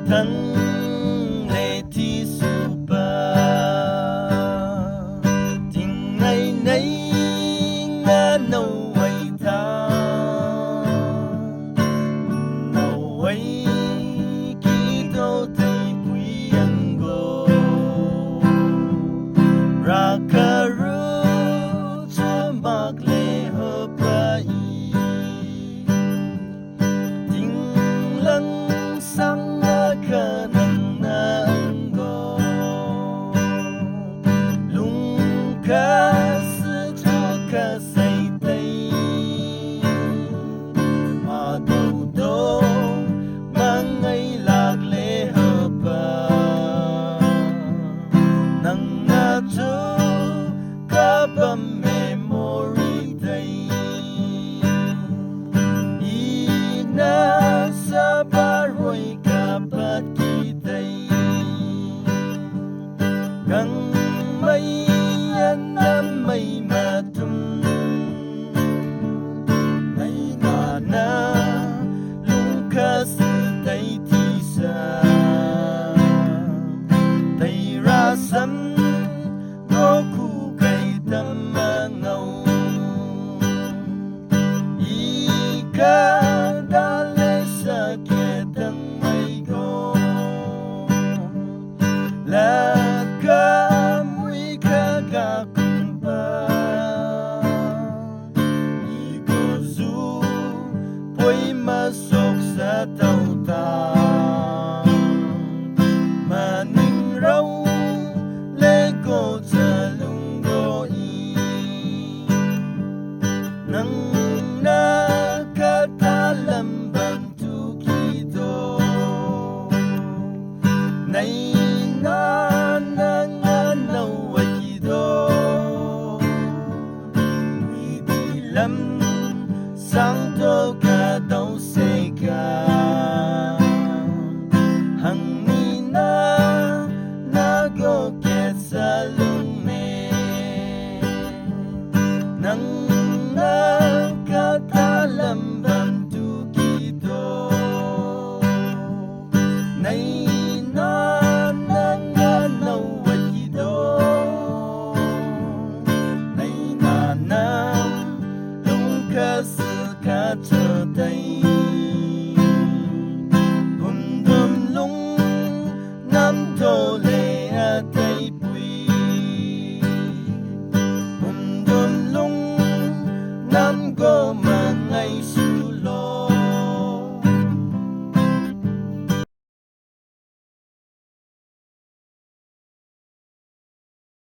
Thăng lệ thi super tình ngày nay ngã nâu quay tha nâu quay kỹ đô thầy quý ăn gồ ra cà rô cho mạc lệ hợp bà y tình lăng sang khả năng năng go lung ca sư cho ca say tay mà đầu đô mang ngày lạc lễ hợp năng nga cho ca bầm memory day ina sa baroy kapat kitay kang may yan na may matum ay nana lukas tay tisa tay rasam goku kay tamangaw ika dale sakit ang may go laka mo'y kakakumpa ikozu po'y masok sa tautang maning raw lego sa lunggoy nang nakatalamban tukido nay nananganaw ay kido widilam sang to ka daw seka hangina nagoket sa lume nang nakatalamban tukido nay nananganaw ay kido nay nanang lungkas ka tatay